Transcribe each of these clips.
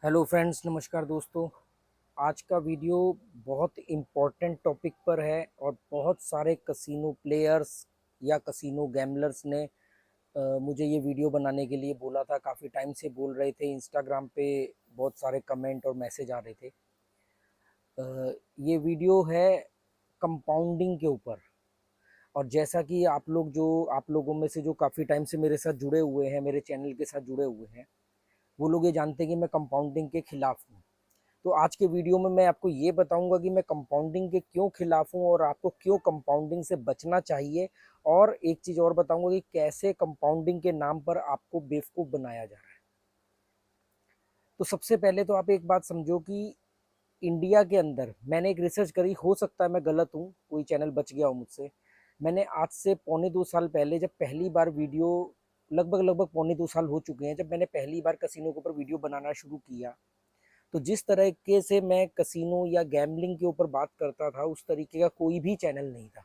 Hello friends, नमस्कार दोस्तों। आज का वीडियो बहुत इम्पोर्टेंट टॉपिक पर है और बहुत सारे कसिनो प्लेयर्स या कसिनो गैम्बलर्स ने मुझे ये वीडियो बनाने के लिए बोला था। काफ़ी टाइम से बोल रहे थे, इंस्टाग्राम पे बहुत सारे कमेंट और मैसेज आ रहे थे। ये वीडियो है कंपाउंडिंग के ऊपर। और जैसा कि आप लोगों में से जो काफ़ी टाइम से मेरे साथ जुड़े हुए हैं, मेरे चैनल के साथ जुड़े हुए हैं, वो लोग ये जानते हैं कि मैं कंपाउंडिंग के खिलाफ हूँ। तो आज के वीडियो में मैं आपको ये बताऊंगा कि मैं कंपाउंडिंग के क्यों खिलाफ हूँ और आपको क्यों कंपाउंडिंग से बचना चाहिए। और एक चीज़ और बताऊंगा कि कैसे कंपाउंडिंग के नाम पर आपको बेवकूफ़ बनाया जा रहा है। तो सबसे पहले तो आप एक बात समझो कि इंडिया के अंदर मैंने एक रिसर्च करी, हो सकता है मैं गलत हूँ, कोई चैनल बच गया हो मुझसे। मैंने आज से पौने 2 साल पहले जब पहली बार वीडियो, लगभग लगभग पौने 2 साल हो चुके हैं जब मैंने पहली बार कसिनो के ऊपर वीडियो बनाना शुरू किया, तो जिस तरीके से मैं कसिनो या गैम्बलिंग के ऊपर बात करता था उस तरीके का कोई भी चैनल नहीं था।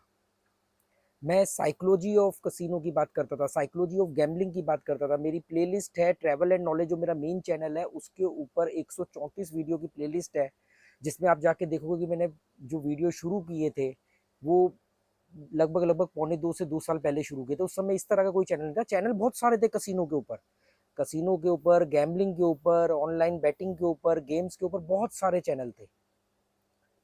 मैं साइकोलॉजी ऑफ कसिनो की बात करता था, साइकोलॉजी ऑफ गैम्बलिंग की बात करता था। मेरी प्लेलिस्ट है ट्रैवल एंड नॉलेज, जो मेरा मेन चैनल है, उसके ऊपर 134 वीडियो की प्लेलिस्ट है, जिसमें आप जाके देखोगे कि मैंने जो वीडियो शुरू किए थे वो लगभग लगभग पौने 2 से 2 साल पहले शुरू किए थे। उस समय इस तरह का कोई चैनल नहीं था। चैनल बहुत सारे थे कसिनो के ऊपर, कसिनो के ऊपर, गैम्बलिंग के ऊपर, ऑनलाइन बैटिंग के ऊपर, गेम्स के ऊपर, बहुत सारे चैनल थे।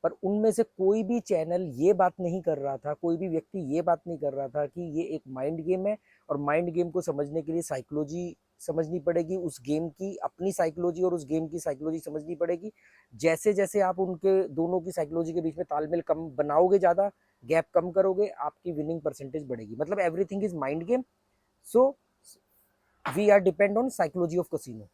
पर उनमें से कोई भी चैनल ये बात नहीं कर रहा था, कोई भी व्यक्ति ये बात नहीं कर रहा था कि ये एक माइंड गेम है और माइंड गेम को समझने के लिए साइकोलॉजी समझनी पड़ेगी, उस गेम की अपनी साइकोलॉजी और उस गेम की साइकोलॉजी समझनी पड़ेगी। जैसे जैसे आप उनके दोनों की साइकोलॉजी के बीच में तालमेल कम बनाओगे, ज़्यादा गैप कम करोगे, आपकी विनिंग परसेंटेज बढ़ेगी। मतलब everything is mind game. So we are depend on psychology of casino.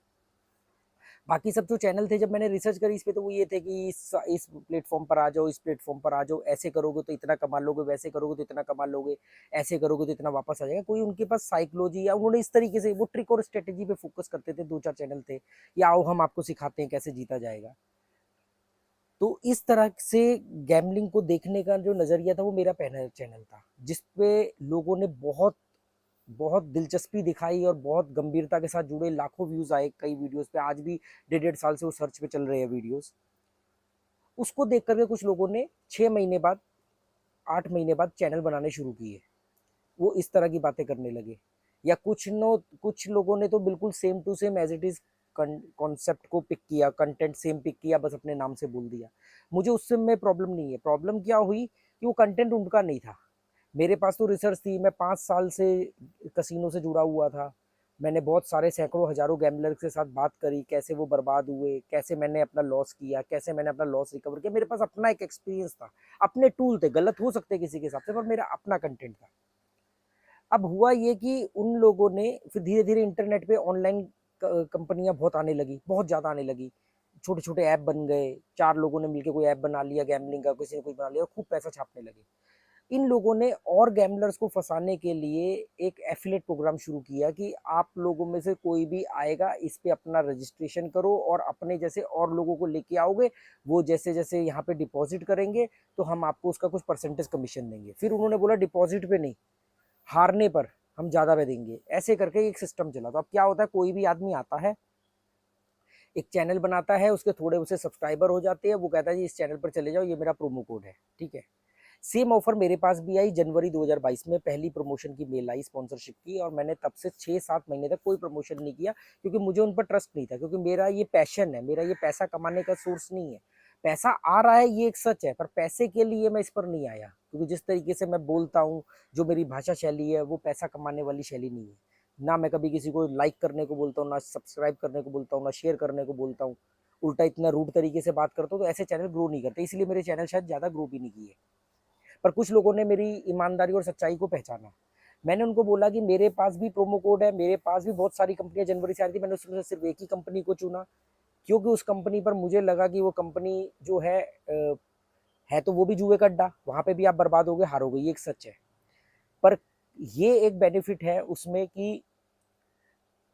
बाकी सब जो चैनल थे, जब मैंने रिसर्च करी इस पे, तो वो ये थे कि इस प्लेटफॉर्म पर आ जाओ, इस प्लेटफॉर्म पर आ जाओ, ऐसे करोगे तो इतना कमा लोगे, वैसे करोगे तो इतना कमा लोगे, ऐसे करोगे तो इतना वापस आ जाएगा। कोई उनके पास साइकोलॉजी, या उन्होंने इस तरीके से वो ट्रिक और स्ट्रेटेजी पे फोकस करते थे। 2-4 चैनल थे, या आओ हम आपको सिखाते हैं कैसे जीता जाएगा। तो इस तरह से गैमलिंग को देखने का जो नजरिया था वो मेरा पहला चैनल था, जिसपे लोगों ने बहुत बहुत दिलचस्पी दिखाई और बहुत गंभीरता के साथ जुड़े। लाखों व्यूज आए कई वीडियोस पे, आज भी 1.5 साल से वो सर्च पे चल रहे हैं वीडियोस। उसको देख करके कुछ लोगों ने 6 महीने बाद, 8 महीने बाद चैनल बनाने शुरू किए। वो इस तरह की बातें करने लगे। या कुछ लोगों ने तो बिल्कुल same to same as it is concept को पिक किया, कंटेंट सेम पिक किया, बस अपने नाम से बोल दिया। मुझे उससे में प्रॉब्लम नहीं है। प्रॉब्लम क्या हुई कि वो कंटेंट उनका नहीं था। मेरे पास तो रिसर्च थी, मैं 5 साल से कसिनो से जुड़ा हुआ था। मैंने बहुत सारे सैकड़ों हजारों गैम्बलर के साथ बात करी, कैसे वो बर्बाद हुए, कैसे मैंने अपना लॉस किया, कैसे मैंने अपना लॉस रिकवर किया। मेरे पास अपना एक एक्सपीरियंस था, अपने टूल थे, गलत हो सकते किसी के हिसाब से, पर मेरा अपना कंटेंट था। अब हुआ ये कि उन लोगों ने फिर धीरे धीरे इंटरनेट पे ऑनलाइन कंपनियां बहुत आने लगी, बहुत ज़्यादा आने लगी। छोटे छोटे ऐप बन गए, 4 लोगों ने मिलकर कोई ऐप बना लिया गैमलिंग का, किसी ने कोई बना लिया, और खूब पैसा छापने लगे। इन लोगों ने और गैमलर्स को फंसाने के लिए एक एफिलेट प्रोग्राम शुरू किया कि आप लोगों में से कोई भी आएगा, इस पे अपना रजिस्ट्रेशन करो और अपने जैसे और लोगों को लेके आओगे। वो जैसे जैसे यहाँ पे डिपॉजिट करेंगे तो हम आपको उसका कुछ परसेंटेज कमीशन देंगे। फिर उन्होंने बोला डिपॉजिट पे नहीं, हारने पर हम ज़्यादा पे देंगे। ऐसे करके एक सिस्टम चला। तो अब क्या होता है, कोई भी आदमी आता है, एक चैनल बनाता है, उसके थोड़े उसे सब्सक्राइबर हो जाते हैं, वो कहता है जी इस चैनल पर चले जाओ, ये मेरा प्रोमो कोड है, ठीक है। सेम ऑफर मेरे पास भी आई जनवरी 2022 में, पहली प्रमोशन की मेल आई स्पॉन्सरशिप की, और मैंने तब से 6-7 महीने तक कोई प्रमोशन नहीं किया, क्योंकि मुझे उन पर ट्रस्ट नहीं था। क्योंकि मेरा ये पैशन है, मेरा ये पैसा कमाने का सोर्स नहीं है। पैसा आ रहा है ये एक सच है, पर पैसे के लिए मैं इस पर नहीं आया। क्योंकि जिस तरीके से मैं बोलता हूँ, जो मेरी भाषा शैली है, वो पैसा कमाने वाली शैली नहीं है। ना मैं कभी किसी को लाइक करने को बोलता हूँ, ना सब्सक्राइब करने को बोलता हूँ, ना शेयर करने को बोलता हूँ। उल्टा इतना रूड तरीके से बात करता हूँ, तो ऐसे चैनल ग्रो नहीं करते, इसलिए मेरे चैनल शायद ज़्यादा ग्रो भी नहीं किए। पर कुछ लोगों ने मेरी ईमानदारी और सच्चाई को पहचाना। मैंने उनको बोला कि मेरे पास भी प्रोमो कोड है, मेरे पास भी बहुत सारी कंपनियां जनवरी से आ रही थी, मैंने उसमें से सिर्फ एक ही कंपनी को चुना, क्योंकि उस कंपनी पर मुझे लगा कि वो कंपनी जो है तो वो भी जुए का अड्डा, वहां पे भी आप बर्बाद होगे, हारोगे, ये एक सच है। पर ये एक बेनिफिट है उसमें कि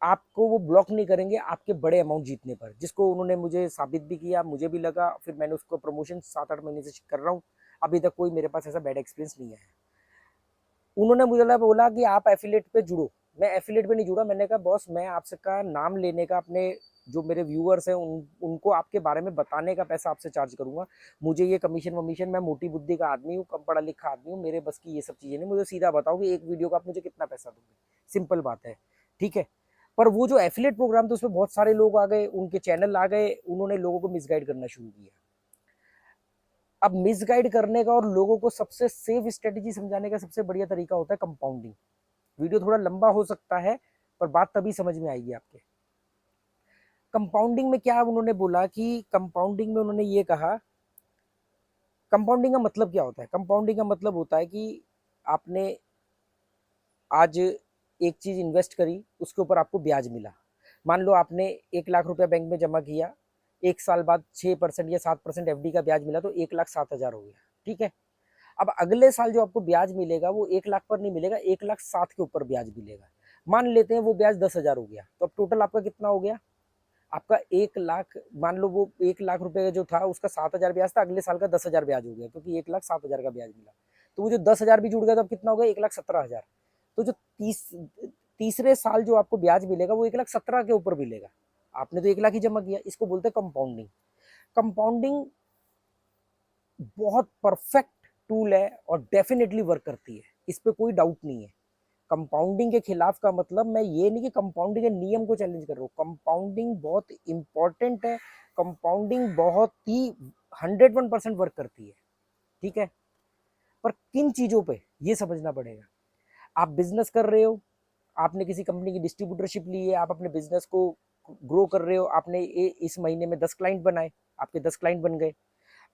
आपको वो ब्लॉक नहीं करेंगे आपके बड़े अमाउंट जीतने पर, जिसको उन्होंने मुझे साबित भी किया, मुझे भी लगा। फिर मैंने उसको प्रमोशन 7-8 महीने से कर रहा हूँ, अभी तक कोई मेरे पास ऐसा बैड एक्सपीरियंस नहीं है। उन्होंने मुझे बोला कि आप एफिलेट पे जुड़ो। मैं एफिलेट पे नहीं जुड़ा। मैंने कहा बॉस, मैं आपसे का नाम लेने का, अपने जो मेरे व्यूअर्स हैं उनको आपके बारे में बताने का पैसा आपसे चार्ज करूंगा। मुझे ये कमीशन वमीशन, मैं मोटी बुद्धि का आदमी हूँ, कम पढ़ा लिखा आदमी हूँ, मेरे बस की ये सब चीज़ें नहीं। मुझे सीधा बताओ कि एक वीडियो का आप मुझे कितना पैसा दोगे, सिंपल बात है, ठीक है। पर वो जो एफिलिएट प्रोग्राम थे उसमें बहुत सारे लोग आ गए, उनके चैनल आ गए, उन्होंने लोगों को मिसगाइड करना शुरू किया। अब मिसगाइड करने का और लोगों को सबसे सेफ स्ट्रेटेजी समझाने का सबसे बढ़िया तरीका होता है कंपाउंडिंग। वीडियो थोड़ा लंबा हो सकता है पर बात तभी समझ में आएगी आपके। कंपाउंडिंग में क्या उन्होंने बोला कि कंपाउंडिंग में उन्होंने ये कहा, कंपाउंडिंग का मतलब क्या होता है? कंपाउंडिंग का मतलब होता है कि आपने आज एक चीज इन्वेस्ट करी, उसके ऊपर आपको ब्याज मिला। मान लो आपने 1 लाख रुपया बैंक में जमा किया, 1 साल बाद 6% या 7% एफडी का ब्याज मिला, तो 1,07,000 हो गया, ठीक है। अब अगले साल जो आपको ब्याज मिलेगा वो 1 लाख पर नहीं मिलेगा, 1,07,000 के ऊपर ब्याज मिलेगा। मान लेते हैं वो ब्याज 10,000 हो गया, तो अब टोटल आपका कितना हो गया? आपका 1 लाख, मान लो वो 1 लाख रुपए का जो था उसका 7,000 ब्याज था, अगले साल का 10,000 ब्याज हो गया, क्योंकि 1,07,000 का ब्याज मिला। तो वो जो 10,000 भी जुड़ गया तो अब कितना हो गया? 1,17,000। तो जो तीसरे साल जो आपको ब्याज मिलेगा वो 1,17,000 के ऊपर मिलेगा। आपने तो 1 लाख ही जमा किया। इसको बोलते हैं कंपाउंडिंग। कंपाउंडिंग बहुत परफेक्ट टूल है और डेफिनेटली वर्क करती है, इस पे कोई डाउट नहीं है। कंपाउंडिंग के खिलाफ का मतलब मैं ये नहीं कि कंपाउंडिंग के नियम को चैलेंज कर रहा हूँ। कंपाउंडिंग बहुत इंपॉर्टेंट है, कंपाउंडिंग बहुत ही 101% वर्क करती है, ठीक है। पर किन चीजों पे ये समझना पड़ेगा। आप बिजनेस कर रहे हो, आपने किसी कंपनी की डिस्ट्रीब्यूटरशिप ली है, आप अपने बिजनेस को ग्रो कर रहे हो, आपने इस महीने में 10 क्लाइंट बनाए, आपके 10 क्लाइंट बन गए।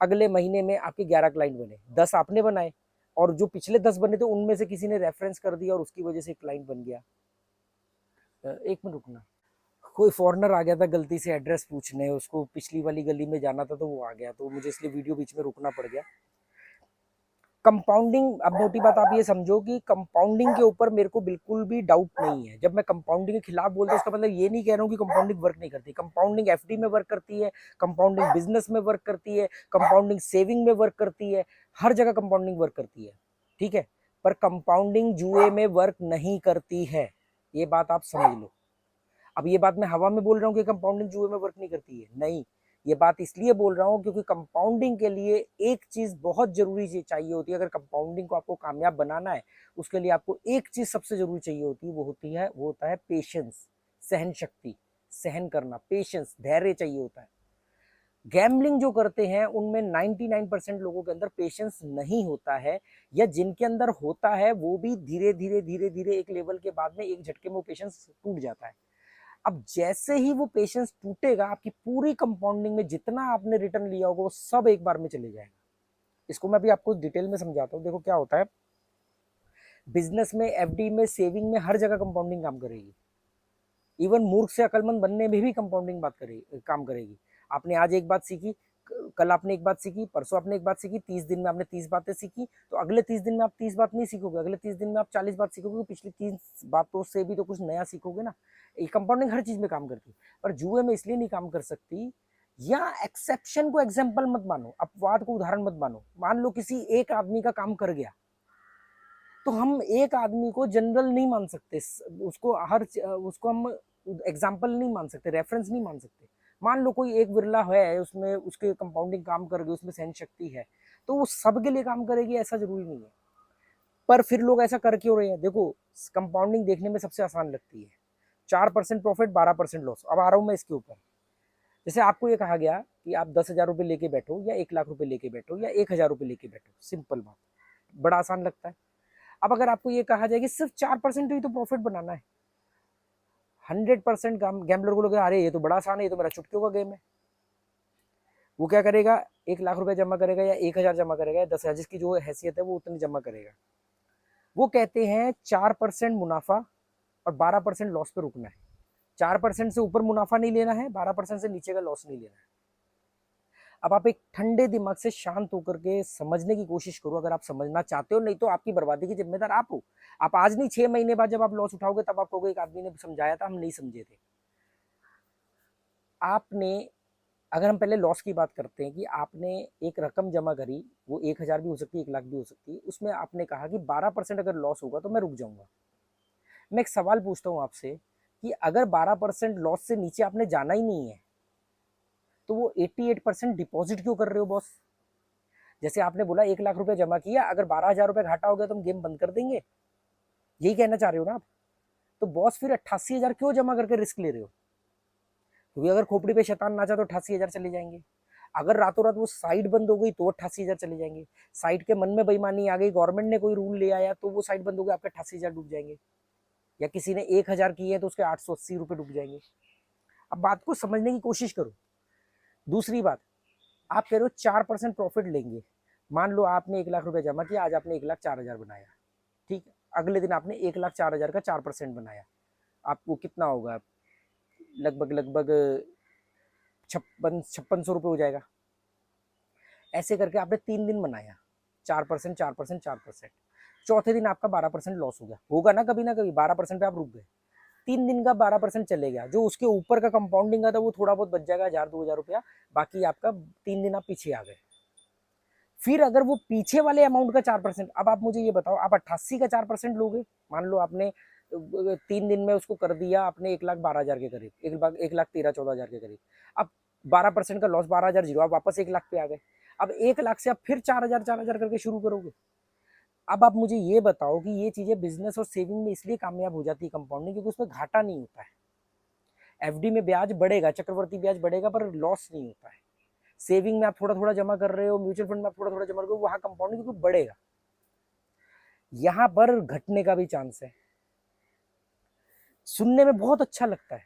अगले महीने में आपके 11 क्लाइंट बने, 10 आपने बनाए, और जो पिछले 10 बने थे उनमें से किसी ने रेफरेंस कर दिया और उसकी वजह से क्लाइंट बन गया। एक मिनट रुकना, कोई फॉरेनर आ गया था गलती से एड्रेस पूछने, उसको पिछली वाली गली में जाना था तो वो आ गया, तो मुझे इसलिए वीडियो बीच में रुकना पड़ गया। कंपाउंडिंग, अब मोटी बात आप ये समझो कि कंपाउंडिंग के ऊपर मेरे को बिल्कुल भी डाउट नहीं है। जब मैं कंपाउंडिंग के खिलाफ बोलता हूँ उसका मतलब ये नहीं कह रहा हूँ कि कंपाउंडिंग वर्क नहीं करती। कंपाउंडिंग एफडी में वर्क करती है, कंपाउंडिंग बिजनेस में वर्क करती है, कंपाउंडिंग सेविंग में वर्क करती है, हर जगह कंपाउंडिंग वर्क करती है, ठीक है। पर कंपाउंडिंग जुए में वर्क नहीं करती है, ये बात आप समझ लो। अब ये बात मैं हवा में बोल रहा हूँ कि कंपाउंडिंग जुए में वर्क नहीं करती है, नहीं। ये बात इसलिए बोल रहा हूँ क्योंकि कंपाउंडिंग के लिए एक चीज बहुत जरूरी चाहिए होती है। अगर कंपाउंडिंग को आपको कामयाब बनाना है, उसके लिए आपको एक चीज सबसे जरूरी चाहिए होती है, वो होता है पेशेंस, सहन शक्ति, सहन करना, पेशेंस, धैर्य चाहिए होता है। गैम्बलिंग जो करते हैं उनमें 99% लोगों के अंदर पेशेंस नहीं होता है, या जिनके अंदर होता है वो भी धीरे धीरे धीरे धीरे एक लेवल के बाद में एक झटके में वो पेशेंस टूट जाता है। अब जैसे ही वो पेशेंस टूटेगा, आपकी पूरी कंपाउंडिंग में जितना आपने रिटर्न लिया होगा वो सब एक बार में चले जाएगा। इसको मैं भी आपको डिटेल में समझाता हूँ। देखो क्या होता है, बिजनेस में, एफडी में, सेविंग में, हर जगह कंपाउंडिंग काम करेगी। इवन मूर्ख से अकलमंद बनने में भी कंपाउंडिंग बात करेगी, काम करेगी। आपने आज एक बात सीखी, कल आपने एक बात सीखी, परसों आपने एक बात सीखी, 30 दिन में आपने 30 बातें सीखी, तो अगले 30 दिन में आप 30 बात नहीं सीखोगे, अगले 30 दिन में आप 40 बात सीखोगे, तो पिछली 30 बातों से भी तो कुछ नया सीखोगे ना। ये कंपाउंडिंग हर चीज में काम करती है, पर जुए में इसलिए नहीं काम कर सकती, या एक्सेप्शन को एग्जाम्पल मत मानो, अपवाद को उदाहरण मत मानो। मान लो किसी एक आदमी का काम कर गया, तो हम एक आदमी को जनरल नहीं मान सकते, उसको हम एग्जाम्पल नहीं मान सकते, रेफरेंस नहीं मान सकते। मान लो कोई एक बिरला है, उसमें उसके कंपाउंडिंग काम कर गई, उसमें सहन शक्ति है, तो वो सबके लिए काम करेगी ऐसा जरूरी नहीं है। पर फिर लोग ऐसा कर क्यों रहे हैं? देखो, कंपाउंडिंग देखने में सबसे आसान लगती है, 4% प्रॉफिट, 12% लॉस। अब आ रहा हूं मैं इसके ऊपर। जैसे आपको ये कहा गया कि आप 10,000 रुपये लेके बैठो, या 1 लाख रुपए लेके बैठो, या 1,000 रुपये लेके बैठो, सिंपल बात, बड़ा आसान लगता है। अब अगर आपको ये कहा जाए कि सिर्फ 4% ही तो प्रॉफिट बनाना है, 100% गैम्बलर को लगेगा अरे ये तो बड़ा आसान है, ये तो मेरा चुटकियों का गेम है। वो क्या करेगा, 1 लाख रुपए जमा करेगा, या 1,000 जमा करेगा, या 10,000, जिसकी जो हैसियत है वो उतनी जमा करेगा। वो कहते हैं 4% मुनाफा और 12% लॉस पे रुकना है। 4% से ऊपर मुनाफा नहीं लेना है, 12% से नीचे का लॉस नहीं लेना है। अब आप एक ठंडे दिमाग से शांत होकर के समझने की कोशिश करो, अगर आप समझना चाहते हो, नहीं तो आपकी बर्बादी की जिम्मेदार आप हो। आप आज नहीं, 6 महीने बाद जब आप लॉस उठाओगे तब आप कहोगे एक आदमी ने समझाया था, हम नहीं समझे थे। आपने, अगर हम पहले लॉस की बात करते हैं कि आपने एक रकम जमा करी, वो 1,000 भी हो सकती है, 1 लाख भी हो सकती है, उसमें आपने कहा कि 12% अगर लॉस होगा तो मैं रुक जाऊंगा। मैं एक सवाल पूछता हूँ आपसे कि अगर 12% लॉस से नीचे आपने जाना ही नहीं है तो वो 88% डिपॉजिट क्यों कर रहे हो बॉस? जैसे आपने बोला 1 लाख रुपए जमा किया, अगर 12,000 रुपए घाटा हो गया तो हम गेम बंद कर देंगे, यही कहना चाह रहे हो ना आप? तो बॉस फिर 88,000 क्यों जमा करके रिस्क ले रहे हो? क्योंकि अगर खोपड़ी पे शैतान नाचा तो 88,000 चले जाएंगे। अगर रातों रात वो साइट बंद हो गई तो 88,000 चले जाएंगे। साइट के मन में बेईमानी आ गई, गवर्नमेंट ने कोई रूल ले आया तो वो साइट बंद हो गई, आपके 88,000 डूब जाएंगे। या किसी ने 1,000 किए तो उसके 880 रुपए डूब जाएंगे। अब बात को समझने की कोशिश करो। दूसरी बात, आप कह रहे हो 4% प्रॉफिट लेंगे। मान लो आपने 1 लाख रुपए जमा किया, आज आपने 1,04,000 बनाया, ठीक है। अगले दिन आपने 1,04,000 का 4% बनाया, आपको कितना होगा? लगभग लगभग 5600 रुपये हो जाएगा। ऐसे करके आपने 3 दिन बनाया, 4%, 4%, 4%। चौथे दिन आपका 12% लॉस हो गया, होगा ना कभी 12% पे आप रुक गए। 3 दिन का 12% चले गया, जो उसके ऊपर का कंपाउंडिंग का था वो थोड़ा बहुत बच जाएगा, 1,000-2,000 रुपया, बाकी आपका 3 दिन आप पीछे आ गए। फिर अगर वो पीछे वाले अमाउंट का 4%, अब आप मुझे ये बताओ, आप 88 का 4% लोगे? मान लो आपने 3 दिन में उसको कर दिया आपने 1,12,000 के करीब, 1,13,14,000 के करीब। अब 12% का लॉस, 12,000 जीरो, आप वापस 1 लाख पे आ गए। अब 1 लाख से आप फिर 4,000 करके शुरू करोगे। अब आप मुझे ये बताओ कि ये चीजें बिजनेस और सेविंग में इसलिए कामयाब हो जाती है कंपाउंडिंग, क्योंकि उसमें घाटा नहीं होता है। एफडी में ब्याज बढ़ेगा, चक्रवर्ती ब्याज बढ़ेगा, पर लॉस नहीं होता है। सेविंग में आप थोड़ा थोड़ा जमा कर रहे हो, म्यूचुअल फंड में आप थोड़ा थोड़ा जमा कर रहे हो, वहां कंपाउंडिंग क्योंकि बढ़ेगा, यहां पर घटने का भी चांस है। सुनने में बहुत अच्छा लगता है,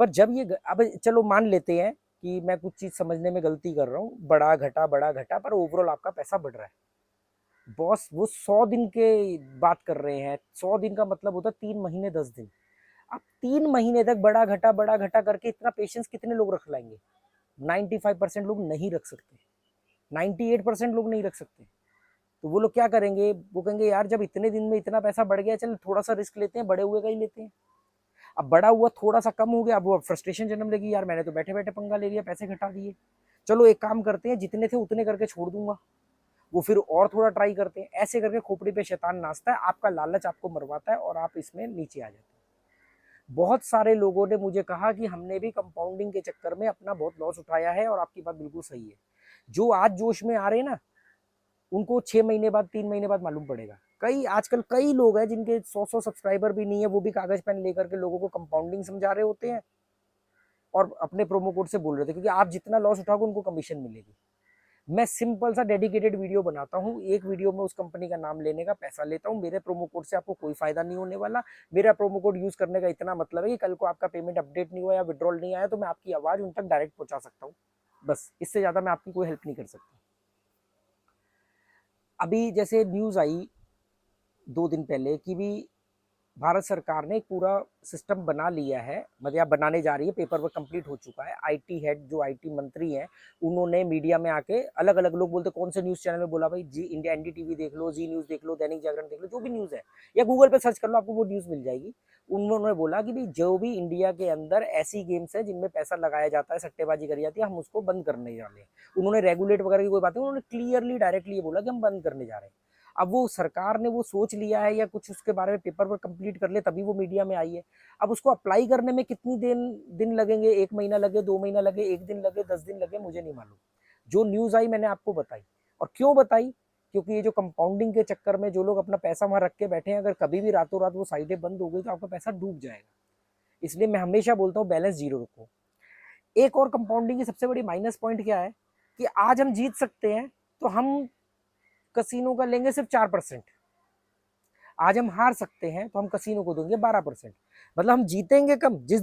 पर जब ये अब चलो मान लेते हैं कि मैं कुछ चीज समझने में गलती कर रहा हूँ, बड़ा घटा, पर ओवरऑल आपका पैसा बढ़ रहा है। बॉस वो 100 दिन के बात कर रहे हैं, 100 दिन का मतलब होता है 3 महीने 10 दिन। अब 3 महीने तक बड़ा घटा करके इतना पेशेंस कितने लोग रख लाएंगे? 95% लोग नहीं रख सकते, 98% लोग नहीं रख सकते। तो वो लोग क्या करेंगे? वो कहेंगे यार जब इतने दिन में इतना पैसा बढ़ गया, चल थोड़ा सा रिस्क लेते हैं, बड़े हुए का ही लेते हैं। अब बड़ा हुआ थोड़ा सा कम हो गया, अब वो फ्रस्ट्रेशन जन्म लेगी, यार मैंने तो बैठे बैठे पंगा ले लिया, पैसे घटा दिए, चलो एक काम करते हैं, जितने थे उतने करके छोड़ दूंगा। वो फिर और थोड़ा ट्राई करते हैं, ऐसे करके खोपड़ी पे शैतान नाचता है, आपका लालच आपको मरवाता है और आप इसमें नीचे आ जाते हैं। बहुत सारे लोगों ने मुझे कहा कि हमने भी कंपाउंडिंग के चक्कर में अपना बहुत लॉस उठाया है, और आपकी बात बिल्कुल सही है। जो आज जोश में आ रहे हैं ना, उनको 6 महीने बाद 3 महीने बाद मालूम पड़ेगा। आजकल कई लोग हैं जिनके 100 सब्सक्राइबर भी नहीं है, वो भी कागज पेन लेकर के लोगों को कंपाउंडिंग समझा रहे होते हैं और अपने प्रोमो कोड से बोल रहे थे, क्योंकि आप जितना लॉस उठाओगे उनको कमीशन मिलेगी। मैं सिंपल सा डेडिकेटेड वीडियो बनाता हूँ, एक वीडियो में उस कंपनी का नाम लेने का पैसा लेता हूँ, मेरे प्रोमो कोड से आपको कोई फायदा नहीं होने वाला। मेरा प्रोमो कोड यूज करने का इतना मतलब है कि कल को आपका पेमेंट अपडेट नहीं हुआ या विड्रॉल नहीं आया तो मैं आपकी आवाज उन तक डायरेक्ट पहुंचा सकता हूँ, बस इससे ज्यादा मैं आपकी कोई हेल्प नहीं कर सकता। अभी जैसे न्यूज आई 2 दिन पहले कि भी भारत सरकार ने एक पूरा सिस्टम बना लिया है, मतलब या बनाने जा रही है, पेपर वर्क कंप्लीट हो चुका है। आईटी हेड जो आईटी मंत्री हैं, उन्होंने मीडिया में आके, अलग अलग लोग बोलते कौन से न्यूज चैनल में बोला, भाई जी इंडिया एनडीटीवी देख लो, जी न्यूज देख लो, दैनिक जागरण देख लो, जो भी न्यूज है, या गूगल पे सर्च कर लो, आपको वो न्यूज मिल जाएगी। उन्होंने बोला कि भाई जो भी इंडिया के अंदर ऐसी गेम्स है जिनमें पैसा लगाया जाता है, सट्टेबाजी करी जाती है, हम उसको बंद करने जा रहे हैं। उन्होंने रेगुलेट वगैरह की कोई बात नहीं, उन्होंने क्लियरली डायरेक्टली ये बोला कि हम बंद करने जा रहे हैं। अब वो सरकार ने वो सोच लिया है या कुछ उसके बारे में पेपर वर्क कंप्लीट कर ले तभी वो मीडिया में आई है। अब उसको अप्लाई करने में कितनी दिन लगेंगे, 1 महीना लगे, 2 महीना लगे, 1 दिन लगे, 10 दिन लगे, मुझे नहीं मालूम। जो न्यूज आई मैंने आपको बताई। और क्यों बताई? क्योंकि ये जो कंपाउंडिंग के चक्कर में जो लोग अपना पैसा वहां रख के बैठे हैं, अगर कभी भी रातों रात वो साइडें बंद हो गई तो आपका पैसा डूब जाएगा। इसलिए मैं हमेशा बोलता हूँ बैलेंस जीरो रखो। एक और कंपाउंडिंग की सबसे बड़ी माइनस पॉइंट क्या है कि आज हम जीत सकते हैं तो हम कसिनो का लेंगे सिर्फ 4%। आज हम हार सकते हैं तो हम कसिनो को देंगे 12%। मतलब हम जीतेंगे कम, जिस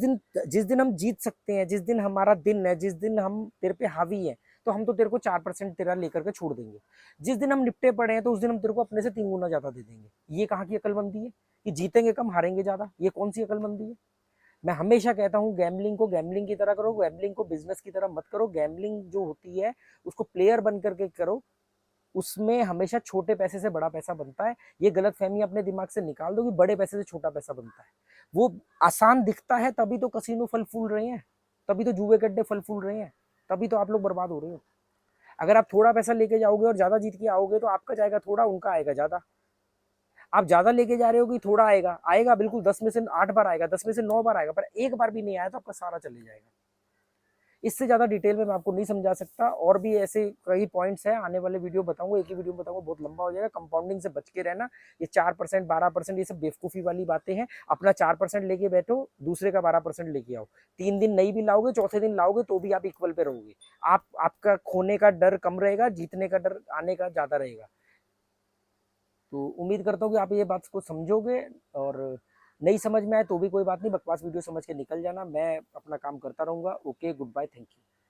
दिन हम जीत सकते हैं, जिस दिन हमारा दिन है, जिस दिन हम तेरे पे हावी है, तो हम तो तेरे को 4% तेरा लेकर के छोड़ देंगे। जिस दिन हम निपटे पड़े हैं तो उस दिन हम तेरे को अपने से 3 गुना ज्यादा दे देंगे। ये कहाँ की अकलमंदी है कि जीतेंगे कम हारेंगे ज्यादा? ये कौन सी अकलमंदी है? मैं हमेशा कहता हूँ गैम्बलिंग को गैम्बलिंग की तरह करो, गैम्बलिंग को बिजनेस की तरह मत करो। गैम्बलिंग जो होती है उसको प्लेयर बन करके करो, उसमें हमेशा छोटे पैसे से बड़ा पैसा बनता है। ये गलत फहमी अपने दिमाग से निकाल दो कि बड़े पैसे से छोटा पैसा बनता है। वो आसान दिखता है, तभी तो कसिनो फल फूल रहे हैं, तभी तो जुए गड्ढे फल फूल रहे हैं, तभी तो आप लोग बर्बाद हो रहे हो। अगर आप थोड़ा पैसा लेके जाओगे और ज्यादा जीत के आओगे तो आपका जाएगा थोड़ा, उनका आएगा ज्यादा। आप ज़्यादा लेके जा रहे हो कि थोड़ा आएगा, आएगा बिल्कुल 10 में से 8 बार आएगा, 10 में से 9 बार आएगा, पर एक बार भी नहीं आया तो आपका सारा चले जाएगा। इससे ज़्यादा डिटेल में मैं आपको नहीं समझा सकता, और भी ऐसे कई पॉइंट्स हैं, आने वाले वीडियो बताऊंगा, एक ही वीडियो में बताऊंगा, बहुत लंबा हो जाएगा। कंपाउंडिंग से बच के रहना, ये 4% 12% ये सब बेवकूफ़ी वाली बातें हैं। अपना 4% लेके बैठो, दूसरे का 12% लेके आओ। 3 दिन नहीं भी लाओगे, चौथे दिन लाओगे तो भी आप इक्वल पे रहोगे। आपका खोने का डर कम रहेगा, जीतने का डर आने का ज़्यादा रहेगा। तो उम्मीद करता हूँ कि आप ये बात को समझोगे, और नहीं समझ में आए तो भी कोई बात नहीं, बकवास वीडियो समझ के निकल जाना। मैं अपना काम करता रहूँगा। Okay, good bye, thank you.